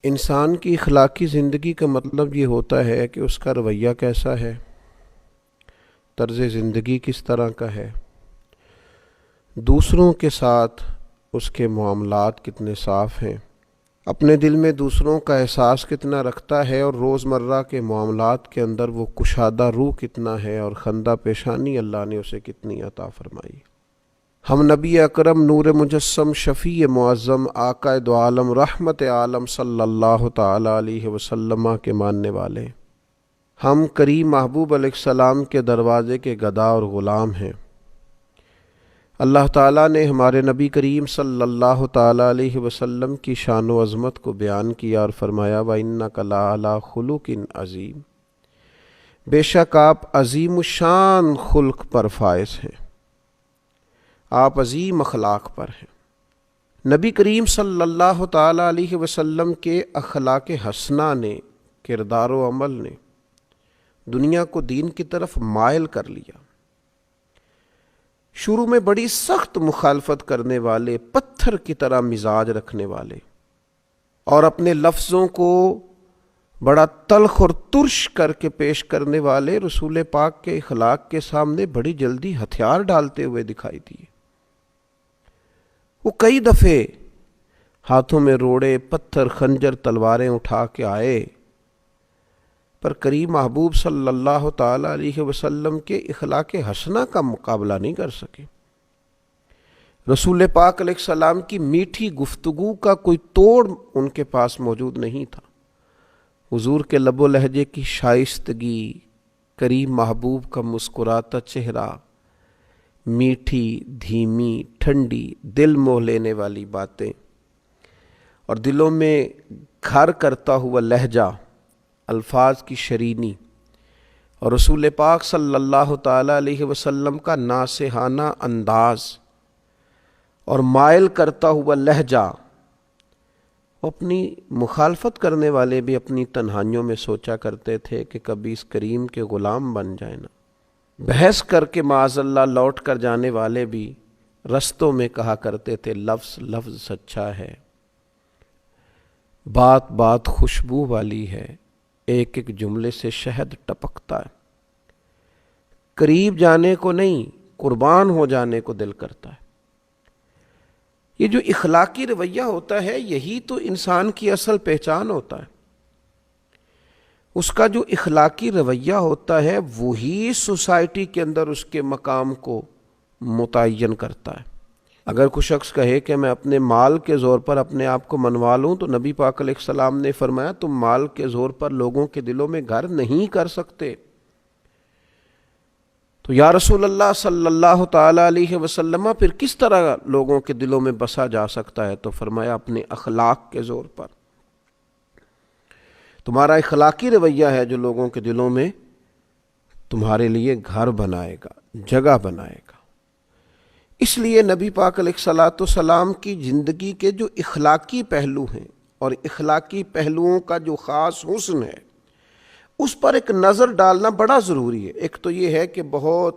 انسان کی اخلاقی زندگی کا مطلب یہ ہوتا ہے کہ اس کا رویہ کیسا ہے، طرز زندگی کس طرح کا ہے، دوسروں کے ساتھ اس کے معاملات کتنے صاف ہیں، اپنے دل میں دوسروں کا احساس کتنا رکھتا ہے، اور روزمرہ کے معاملات کے اندر وہ کشادہ روح کتنا ہے، اور خندہ پیشانی اللہ نے اسے کتنی عطا فرمائی۔ ہم نبی اکرم نور مجسم شفیع معظم آقا دو عالم رحمت عالم صلی اللہ تعالی علیہ وسلم کے ماننے والے، ہم کریم محبوب علیہ السلام کے دروازے کے گدا اور غلام ہیں۔ اللہ تعالیٰ نے ہمارے نبی کریم صلی اللہ تعالی علیہ وسلم کی شان و عظمت کو بیان کیا اور فرمایا وَإِنَّكَ لَعَلَىٰ خُلُقٍ عظیم، بے شک آپ عظیم الشان خلق پر فائز ہیں، آپ عظیم اخلاق پر ہیں۔ نبی کریم صلی اللہ تعالی علیہ وسلم کے اخلاق حسنہ نے، کردار و عمل نے دنیا کو دین کی طرف مائل کر لیا۔ شروع میں بڑی سخت مخالفت کرنے والے، پتھر کی طرح مزاج رکھنے والے، اور اپنے لفظوں کو بڑا تلخ اور ترش کر کے پیش کرنے والے رسول پاک کے اخلاق کے سامنے بڑی جلدی ہتھیار ڈالتے ہوئے دکھائی دیے۔ وہ کئی دفعے ہاتھوں میں روڑے، پتھر، خنجر، تلواریں اٹھا کے آئے، پر کریم محبوب صلی اللہ تعالی علیہ وسلم کے اخلاق حسنہ کا مقابلہ نہیں کر سکے۔ رسول پاک علیہ السلام کی میٹھی گفتگو کا کوئی توڑ ان کے پاس موجود نہیں تھا۔ حضور کے لب و لہجے کی شائستگی، کریم محبوب کا مسکراتا چہرہ، میٹھی، دھیمی، ٹھنڈی، دل موہ لینے والی باتیں، اور دلوں میں گھر کرتا ہوا لہجہ، الفاظ کی شرینی، اور رسول پاک صلی اللہ تعالی علیہ وسلم کا ناصحانہ انداز اور مائل کرتا ہوا لہجہ، اپنی مخالفت کرنے والے بھی اپنی تنہائیوں میں سوچا کرتے تھے کہ کبھی اس کریم کے غلام بن جائیں نا۔ بحث کر کے معاذ اللہ لوٹ کر جانے والے بھی رستوں میں کہا کرتے تھے لفظ لفظ سچا ہے، بات بات خوشبو والی ہے، ایک ایک جملے سے شہد ٹپکتا ہے، قریب جانے کو نہیں قربان ہو جانے کو دل کرتا ہے۔ یہ جو اخلاقی رویہ ہوتا ہے یہی تو انسان کی اصل پہچان ہوتا ہے۔ اس کا جو اخلاقی رویہ ہوتا ہے وہی سوسائٹی کے اندر اس کے مقام کو متعین کرتا ہے۔ اگر کوئی شخص کہے کہ میں اپنے مال کے زور پر اپنے آپ کو منوا لوں، تو نبی پاک علیہ السلام نے فرمایا تم مال کے زور پر لوگوں کے دلوں میں گھر نہیں کر سکتے۔ تو یا رسول اللہ صلی اللہ تعالی علیہ وسلم پھر کس طرح لوگوں کے دلوں میں بسا جا سکتا ہے؟ تو فرمایا اپنے اخلاق کے زور پر۔ تمہارا اخلاقی رویہ ہے جو لوگوں کے دلوں میں تمہارے لیے گھر بنائے گا، جگہ بنائے گا۔ اس لیے نبی پاک علیہ الصلاۃ والسلام کی زندگی کے جو اخلاقی پہلو ہیں اور اخلاقی پہلوؤں کا جو خاص حسن ہے اس پر ایک نظر ڈالنا بڑا ضروری ہے۔ ایک تو یہ ہے کہ بہت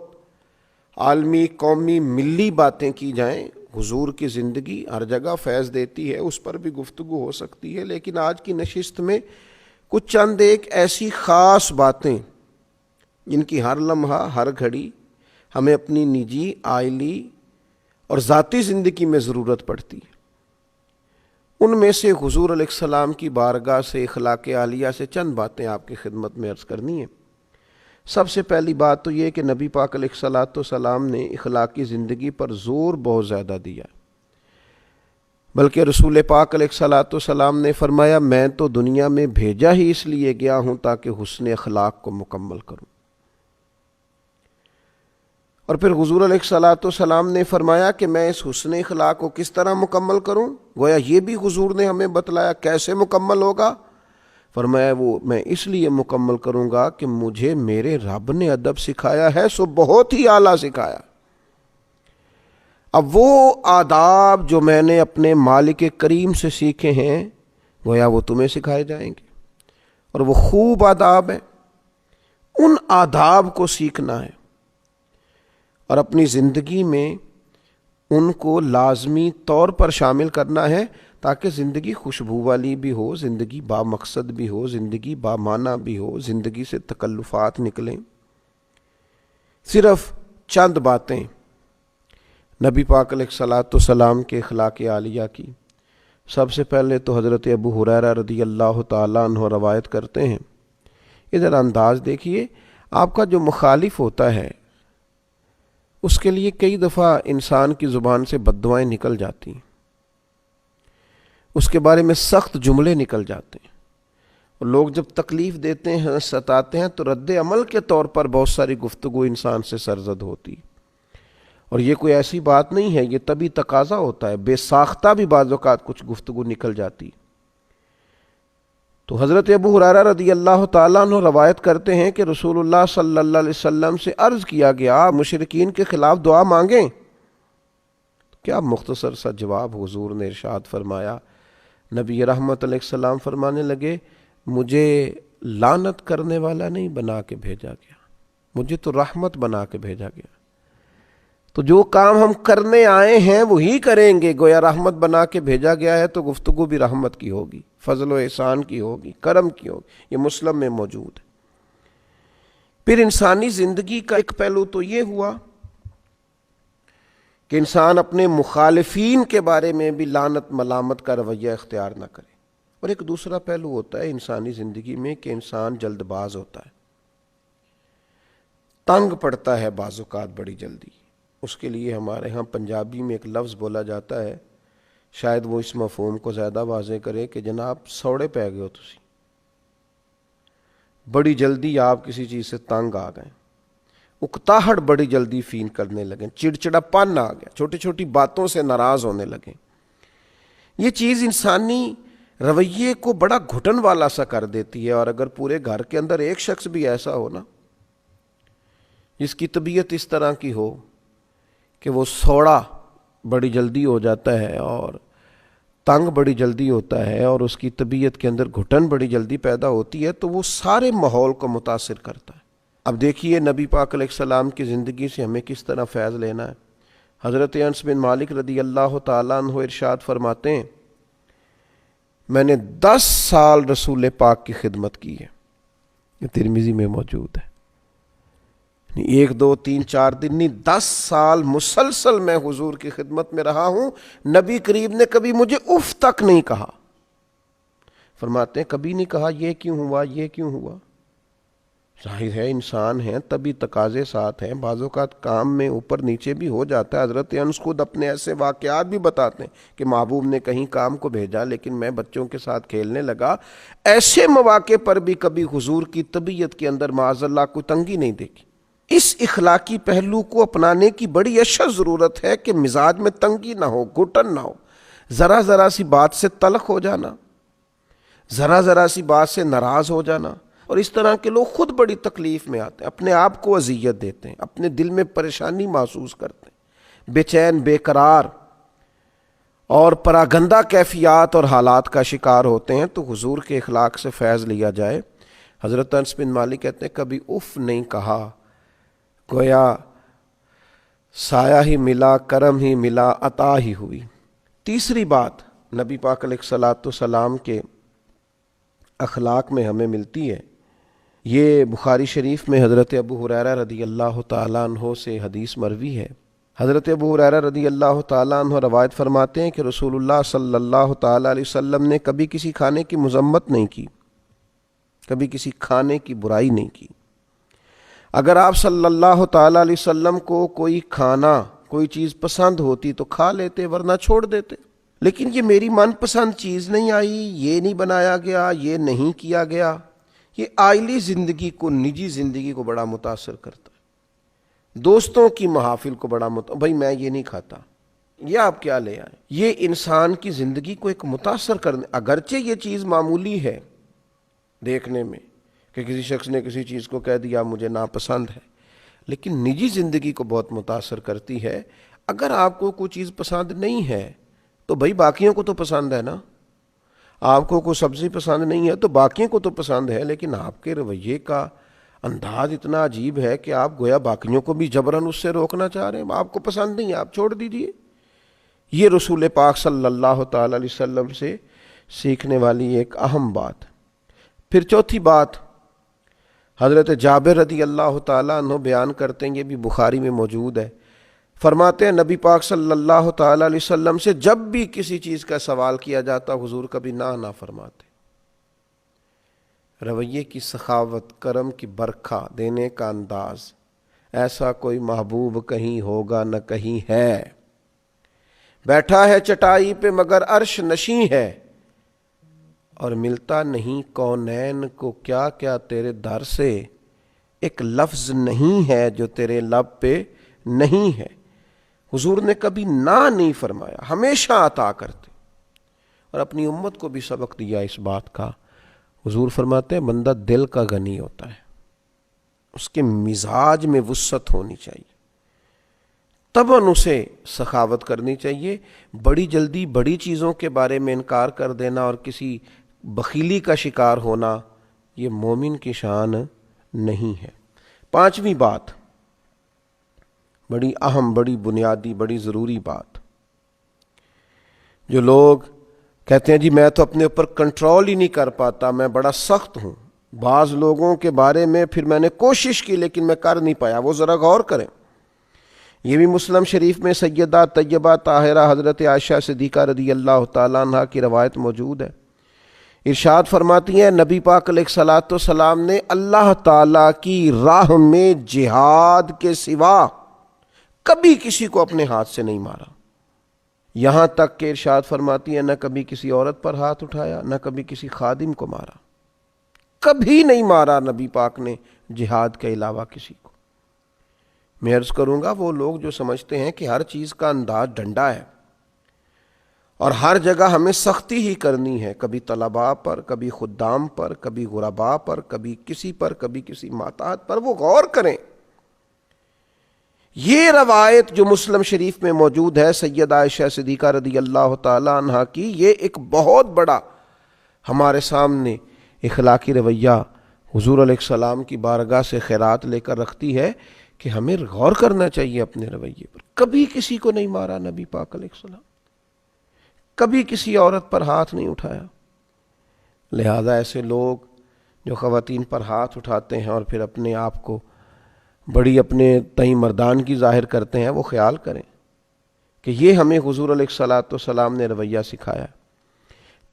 عالمی، قومی، ملی باتیں کی جائیں، حضور کی زندگی ہر جگہ فیض دیتی ہے، اس پر بھی گفتگو ہو سکتی ہے، لیکن آج کی نشست میں کچھ چند ایک ایسی خاص باتیں جن کی ہر لمحہ، ہر گھڑی ہمیں اپنی نجی، عائلی اور ذاتی زندگی میں ضرورت پڑتی ہے، ان میں سے حضور علیہ السلام کی بارگاہ سے، اخلاق عالیہ سے چند باتیں آپ کی خدمت میں عرض کرنی ہیں۔ سب سے پہلی بات تو یہ کہ نبی پاک علیہ الصلاۃ والسلام نے اخلاقی زندگی پر زور بہت زیادہ دیا، بلکہ رسول پاک علیہ الصلاۃ والسلام نے فرمایا میں تو دنیا میں بھیجا ہی اس لیے گیا ہوں تاکہ حسن اخلاق کو مکمل کروں۔ اور پھر حضور علیہ الصلاۃ والسلام نے فرمایا کہ میں اس حسن اخلاق کو کس طرح مکمل کروں؟ گویا یہ بھی حضور نے ہمیں بتلایا کیسے مکمل ہوگا۔ فرمایا وہ میں اس لیے مکمل کروں گا کہ مجھے میرے رب نے ادب سکھایا ہے، سو بہت ہی اعلیٰ سکھایا۔ اب وہ آداب جو میں نے اپنے مالک کریم سے سیکھے ہیں گویا وہ تمہیں سکھائے جائیں گے، اور وہ خوب آداب ہیں، ان آداب کو سیکھنا ہے اور اپنی زندگی میں ان کو لازمی طور پر شامل کرنا ہے تاکہ زندگی خوشبو والی بھی ہو، زندگی با مقصد بھی ہو، زندگی با معنی بھی ہو، زندگی سے تکلفات نکلیں۔ صرف چند باتیں نبی پاک علیہ الصلوۃ والسلام کے اخلاق عالیہ کی۔ سب سے پہلے تو حضرت ابو ہریرہ رضی اللہ تعالیٰ عنہ روایت کرتے ہیں، ادھر انداز دیکھیے، آپ کا جو مخالف ہوتا ہے اس کے لیے کئی دفعہ انسان کی زبان سے بد دعائیں نکل جاتی ہیں، اس کے بارے میں سخت جملے نکل جاتے ہیں، اور لوگ جب تکلیف دیتے ہیں، ستاتے ہیں، تو رد عمل کے طور پر بہت ساری گفتگو انسان سے سرزد ہوتی، اور یہ کوئی ایسی بات نہیں ہے، یہ طبی تقاضا ہوتا ہے، بے ساختہ بھی بعض اوقات کچھ گفتگو نکل جاتی۔ تو حضرت ابو ہریرہ رضی اللہ تعالیٰ عنہ روایت کرتے ہیں کہ رسول اللہ صلی اللہ علیہ وسلم سے عرض کیا گیا مشرکین کے خلاف دعا مانگیں، کیا مختصر سا جواب حضور نے ارشاد فرمایا، نبی رحمت علیہ السلام فرمانے لگے، مجھے لعنت کرنے والا نہیں بنا کے بھیجا گیا، مجھے تو رحمت بنا کے بھیجا گیا، تو جو کام ہم کرنے آئے ہیں وہی کریں گے، گویا رحمت بنا کے بھیجا گیا ہے تو گفتگو بھی رحمت کی ہوگی، فضل و احسان کی ہوگی، کرم کی ہوگی، یہ مسلم میں موجود ہے۔ پھر انسانی زندگی کا ایک پہلو تو یہ ہوا کہ انسان اپنے مخالفین کے بارے میں بھی لعنت ملامت کا رویہ اختیار نہ کرے، اور ایک دوسرا پہلو ہوتا ہے انسانی زندگی میں کہ انسان جلد باز ہوتا ہے، تنگ پڑتا ہے بعض اوقات بڑی جلدی۔ اس کے لیے ہمارے ہاں پنجابی میں ایک لفظ بولا جاتا ہے، شاید وہ اس مفہوم کو زیادہ واضح کرے کہ جناب سوڑے پہ گئے ہو تسی، بڑی جلدی آپ کسی چیز سے تنگ آ گئے، اکتاہٹ بڑی جلدی فیل کرنے لگے، چڑچڑا پن آ گیا، چھوٹی چھوٹی باتوں سے ناراض ہونے لگے۔ یہ چیز انسانی رویے کو بڑا گھٹن والا سا کر دیتی ہے، اور اگر پورے گھر کے اندر ایک شخص بھی ایسا ہو نا جس کی طبیعت اس طرح کی ہو کہ وہ سوڑا بڑی جلدی ہو جاتا ہے اور تنگ بڑی جلدی ہوتا ہے، اور اس کی طبیعت کے اندر گھٹن بڑی جلدی پیدا ہوتی ہے، تو وہ سارے ماحول کو متاثر کرتا ہے۔ اب دیکھیے نبی پاک علیہ السلام کی زندگی سے ہمیں کس طرح فیض لینا ہے۔ حضرت انس بن مالک رضی اللہ تعالیٰ عنہ ارشاد فرماتے ہیں، میں نے 10 سال رسول پاک کی خدمت کی ہے، یہ ترمذی میں موجود ہے، 1 2 3 4 دن نہیں، 10 سال مسلسل میں حضور کی خدمت میں رہا ہوں، نبی کریم نے کبھی مجھے اف تک نہیں کہا۔ فرماتے ہیں کبھی نہیں کہا یہ کیوں ہوا، یہ کیوں ہوا۔ ظاہر ہے انسان ہیں، تبھی تقاضے ساتھ ہیں، بعض اوقات کام میں اوپر نیچے بھی ہو جاتا ہے۔ حضرت انس خود اپنے ایسے واقعات بھی بتاتے ہیں کہ محبوب نے کہیں کام کو بھیجا لیکن میں بچوں کے ساتھ کھیلنے لگا، ایسے مواقع پر بھی کبھی حضور کی طبیعت کے اندر معاذ اللہ کوئی تنگی نہیں دیکھی۔ اس اخلاقی پہلو کو اپنانے کی بڑی اشد ضرورت ہے کہ مزاج میں تنگی نہ ہو، گھٹن نہ ہو، ذرا ذرا سی بات سے تلخ ہو جانا، ذرا ذرا سی بات سے ناراض ہو جانا، اور اس طرح کے لوگ خود بڑی تکلیف میں آتے ہیں، اپنے آپ کو اذیت دیتے ہیں، اپنے دل میں پریشانی محسوس کرتے ہیں، بے چین بے قرار اور پراگندہ کیفیات اور حالات کا شکار ہوتے ہیں۔ تو حضور کے اخلاق سے فیض لیا جائے۔ حضرت انس بن مالک کہتے ہیں کبھی اف نہیں کہا، گویا سایہ ہی ملا، کرم ہی ملا، عطا ہی ہوئی۔ تیسری بات نبی پاک علیہ الصلوۃ والسلام کے اخلاق میں ہمیں ملتی ہے، یہ بخاری شریف میں حضرت ابو ہریرہ رضی اللہ تعالیٰ عنہ سے حدیث مروی ہے۔ حضرت ابو ہریرہ رضی اللہ تعالیٰ عنہ روایت فرماتے ہیں کہ رسول اللہ صلی اللہ تعالیٰ علیہ وسلم نے کبھی کسی کھانے کی مذمت نہیں کی، کبھی کسی کھانے کی برائی نہیں کی۔ اگر آپ صلی اللہ تعالیٰ علیہ وسلم کو کوئی کھانا، کوئی چیز پسند ہوتی تو کھا لیتے، ورنہ چھوڑ دیتے، لیکن یہ میری من پسند چیز نہیں آئی، یہ نہیں بنایا گیا، یہ نہیں کیا گیا، یہ عائلی زندگی کو، نجی زندگی کو بڑا متاثر کرتا ہے، دوستوں کی محافل کو بڑا بھائی میں یہ نہیں کھاتا، یہ آپ کیا لے آئے، یہ انسان کی زندگی کو ایک متاثر کرنے، اگرچہ یہ چیز معمولی ہے دیکھنے میں کہ کسی شخص نے کسی چیز کو کہہ دیا مجھے ناپسند ہے، لیکن نجی زندگی کو بہت متاثر کرتی ہے۔ اگر آپ کو کوئی چیز پسند نہیں ہے تو بھائی باقیوں کو تو پسند ہے نا، آپ کو کوئی سبزی پسند نہیں ہے تو باقیوں کو تو پسند ہے، لیکن آپ کے رویے کا انداز اتنا عجیب ہے کہ آپ گویا باقیوں کو بھی جبراً اس سے روکنا چاہ رہے ہیں، آپ کو پسند نہیں، آپ چھوڑ دیجئے۔ یہ رسول پاک صلی اللہ تعالی علیہ وسلم سے سیکھنے والی ایک اہم بات۔ پھر چوتھی بات، حضرت جابر رضی اللہ تعالیٰ عنہ بیان کرتے ہیں، یہ بھی بخاری میں موجود ہے، فرماتے ہیں نبی پاک صلی اللہ تعالیٰ علیہ وسلم سے جب بھی کسی چیز کا سوال کیا جاتا حضور کبھی نہ فرماتے۔ رویے کی سخاوت، کرم کی برکھا دینے کا انداز، ایسا کوئی محبوب کہیں ہوگا نہ کہیں ہے، بیٹھا ہے چٹائی پہ مگر عرش نشیں ہے، اور ملتا نہیں کونین کو کیا کیا تیرے در سے، ایک لفظ نہیں ہے جو تیرے لب پہ نہیں ہے۔ حضور نے کبھی نہ نہیں فرمایا، ہمیشہ عطا کرتے، اور اپنی امت کو بھی سبق دیا اس بات کا۔ حضور فرماتے ہیں بندہ دل کا غنی ہوتا ہے، اس کے مزاج میں وسعت ہونی چاہیے، طبعاً اسے سخاوت کرنی چاہیے۔ بڑی جلدی بڑی چیزوں کے بارے میں انکار کر دینا اور کسی بخیلی کا شکار ہونا، یہ مومن کی شان نہیں ہے۔ پانچویں بات، بڑی اہم، بڑی بنیادی، بڑی ضروری بات، جو لوگ کہتے ہیں جی میں تو اپنے اوپر کنٹرول ہی نہیں کر پاتا، میں بڑا سخت ہوں، بعض لوگوں کے بارے میں پھر میں نے کوشش کی لیکن میں کر نہیں پایا، وہ ذرا غور کریں۔ یہ بھی مسلم شریف میں سیدہ طیبہ طاہرہ حضرت عائشہ صدیقہ رضی اللہ تعالیٰ عنہ کی روایت موجود ہے۔ ارشاد فرماتی ہیں نبی پاک علیہ الصلوۃ والسلام نے اللہ تعالیٰ کی راہ میں جہاد کے سوا کبھی کسی کو اپنے ہاتھ سے نہیں مارا، یہاں تک کہ ارشاد فرماتی ہیں نہ کبھی کسی عورت پر ہاتھ اٹھایا، نہ کبھی کسی خادم کو مارا، کبھی نہیں مارا نبی پاک نے جہاد کے علاوہ کسی کو۔ میں عرض کروں گا وہ لوگ جو سمجھتے ہیں کہ ہر چیز کا انداز ڈنڈا ہے اور ہر جگہ ہمیں سختی ہی کرنی ہے، کبھی طلباء پر، کبھی خدام پر، کبھی غرباء پر، کبھی کسی محتاج پر، وہ غور کریں۔ یہ روایت جو مسلم شریف میں موجود ہے سیدہ عائشہ صدیقہ رضی اللہ تعالی عنہ کی، یہ ایک بہت بڑا ہمارے سامنے اخلاقی رویہ حضور علیہ السلام کی بارگاہ سے خیرات لے کر رکھتی ہے کہ ہمیں غور کرنا چاہیے اپنے رویے پر۔ کبھی کسی کو نہیں مارا نبی پاک علیہ السلام، کبھی کسی عورت پر ہاتھ نہیں اٹھایا۔ لہذا ایسے لوگ جو خواتین پر ہاتھ اٹھاتے ہیں اور پھر اپنے آپ کو بڑی اپنے تئیں مردان کی ظاہر کرتے ہیں، وہ خیال کریں کہ یہ ہمیں حضور علیہ الصلوۃ والسلام نے رویہ سکھایا۔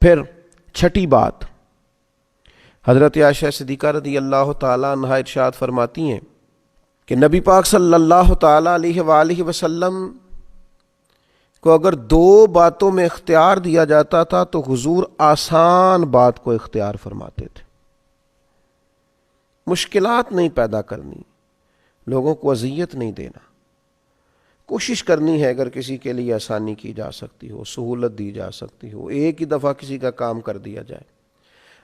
پھر چھٹی بات، حضرت عائشہ صدیقہ رضی اللہ تعالی عنہا ارشاد فرماتی ہیں کہ نبی پاک صلی اللہ تعالی علیہ وآلہ وسلم کو اگر دو باتوں میں اختیار دیا جاتا تھا تو حضور آسان بات کو اختیار فرماتے تھے۔ مشکلات نہیں پیدا کرنی، لوگوں کو اذیت نہیں دینا، کوشش کرنی ہے اگر کسی کے لیے آسانی کی جا سکتی ہو، سہولت دی جا سکتی ہو، ایک ہی دفعہ کسی کا کام کر دیا جائے۔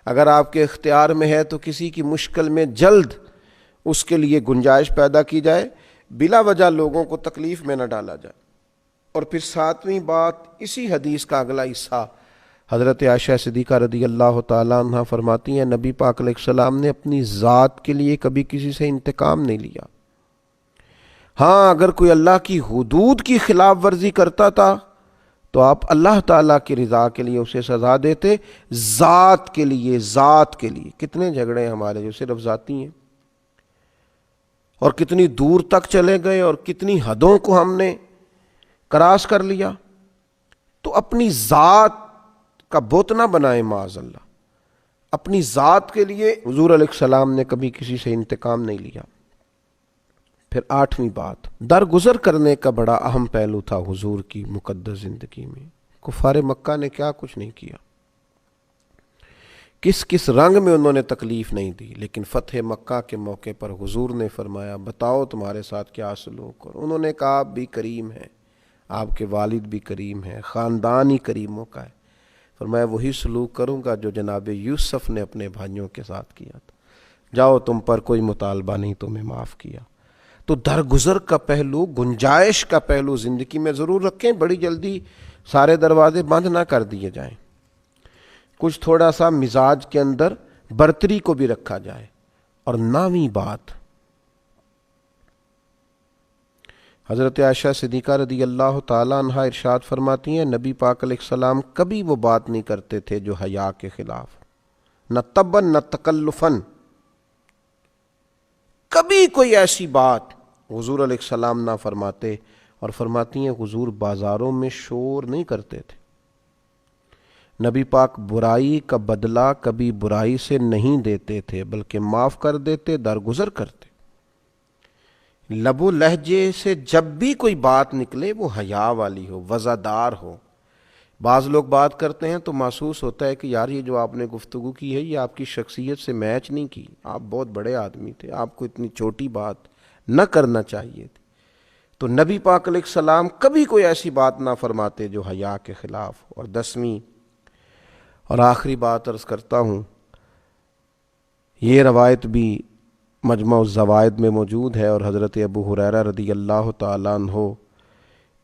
اگر آپ کے اختیار میں ہے تو کسی کی مشکل میں جلد اس کے لیے گنجائش پیدا کی جائے، بلا وجہ لوگوں کو تکلیف میں نہ ڈالا جائے۔ اور پھر ساتویں بات، اسی حدیث کا اگلا حصہ، حضرت عائشہ صدیقہ رضی اللہ تعالیٰ عنہ فرماتی ہیں نبی پاک علیہ السلام نے اپنی ذات کے لیے کبھی کسی سے انتقام نہیں لیا۔ ہاں اگر کوئی اللہ کی حدود کی خلاف ورزی کرتا تھا تو آپ اللہ تعالیٰ کی رضا کے لیے اسے سزا دیتے، ذات کے لیے۔ کتنے جھگڑے ہمارے جو صرف ذاتی ہیں، اور کتنی دور تک چلے گئے اور کتنی حدوں کو ہم نے کراس کر لیا۔ تو اپنی ذات کا بت نہ بنائیں معاذ اللہ، اپنی ذات کے لیے حضور علیہ السلام نے کبھی کسی سے انتقام نہیں لیا۔ پھر آٹھویں بات، درگزر کرنے کا بڑا اہم پہلو تھا حضور کی مقدس زندگی میں۔ کفار مکہ نے کیا کچھ نہیں کیا، کس کس رنگ میں انہوں نے تکلیف نہیں دی، لیکن فتح مکہ کے موقع پر حضور نے فرمایا بتاؤ تمہارے ساتھ کیا سلوک، اور انہوں نے کہا آپ بھی کریم ہیں، آپ کے والد بھی کریم ہیں، خاندان ہی کریموں کا ہے۔ فرمایا وہی سلوک کروں گا جو جناب یوسف نے اپنے بھائیوں کے ساتھ کیا تھا، جاؤ تم پر کوئی مطالبہ نہیں، تمہیں معاف کیا۔ تو درگزر کا پہلو، گنجائش کا پہلو زندگی میں ضرور رکھیں، بڑی جلدی سارے دروازے بند نہ کر دیے جائیں، کچھ تھوڑا سا مزاج کے اندر برتری کو بھی رکھا جائے۔ اور 9ویں بات، حضرت عائشہ صدیقہ رضی اللہ تعالیٰ عنہا ارشاد فرماتی ہیں نبی پاک علیہ السلام کبھی وہ بات نہیں کرتے تھے جو حیا کے خلاف، نہ تبن نہ تکلفن، کبھی کوئی ایسی بات حضور علیہ السلام نہ فرماتے. اور فرماتی ہیں حضور بازاروں میں شور نہیں کرتے تھے. نبی پاک برائی کا بدلہ کبھی برائی سے نہیں دیتے تھے بلکہ معاف کر دیتے، درگزر کرتے. لب و لہجے سے جب بھی کوئی بات نکلے وہ حیا والی ہو، وزادار ہو. بعض لوگ بات کرتے ہیں تو محسوس ہوتا ہے کہ یار یہ جو آپ نے گفتگو کی ہے یہ آپ کی شخصیت سے میچ نہیں کی، آپ بہت بڑے آدمی تھے، آپ کو اتنی چھوٹی بات نہ کرنا چاہیے تھی. تو نبی پاک علیہ السلام کبھی کوئی ایسی بات نہ فرماتے جو حیا کے خلاف. اور 10ویں اور آخری بات عرض کرتا ہوں، یہ روایت بھی مجمع الزوائد میں موجود ہے، اور حضرت ابو ہریرہ رضی اللہ تعالیٰ عنہ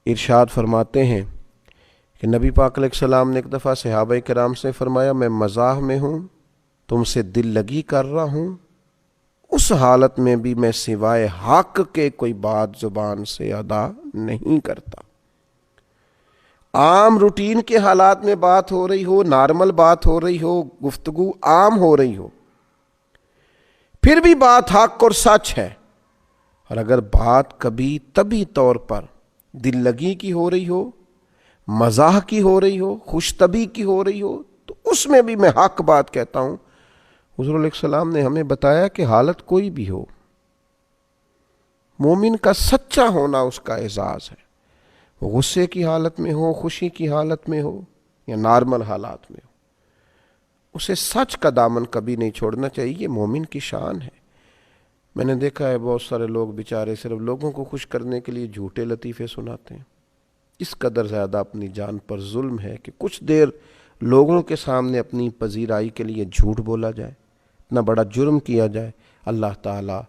ارشاد فرماتے ہیں کہ نبی پاک علیہ السلام نے ایک دفعہ صحابہ کرام سے فرمایا میں مزاح میں ہوں، تم سے دل لگی کر رہا ہوں، اس حالت میں بھی میں سوائے حق کے کوئی بات زبان سے ادا نہیں کرتا. عام روٹین کے حالات میں بات ہو رہی ہو، نارمل بات ہو رہی ہو، گفتگو عام ہو رہی ہو، پھر بھی بات حق اور سچ ہے. اور اگر بات کبھی طبی طور پر دل لگی کی ہو رہی ہو، مزاح کی ہو رہی ہو، خوش طبی کی ہو رہی ہو، تو اس میں بھی میں حق بات کہتا ہوں. حضور علیہ السلام نے ہمیں بتایا کہ حالت کوئی بھی ہو، مومن کا سچا ہونا اس کا اعزاز ہے. وہ غصے کی حالت میں ہو، خوشی کی حالت میں ہو، یا نارمل حالات میں ہو، اسے سچ کا دامن کبھی نہیں چھوڑنا چاہیے. یہ مومن کی شان ہے. میں نے دیکھا ہے بہت سارے لوگ بیچارے صرف لوگوں کو خوش کرنے کے لیے جھوٹے لطیفے سناتے ہیں. اس قدر زیادہ اپنی جان پر ظلم ہے کہ کچھ دیر لوگوں کے سامنے اپنی پذیرائی کے لیے جھوٹ بولا جائے، اتنا بڑا جرم کیا جائے. اللہ تعالیٰ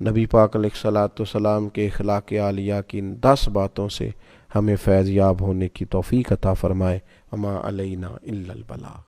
نبی پاک علیہ الصلاۃ والسلام کے اخلاق عالیہ کی ان 10 باتوں سے ہمیں فیض یاب ہونے کی توفیق عطا فرمائے. وما علینا الا البلاغ.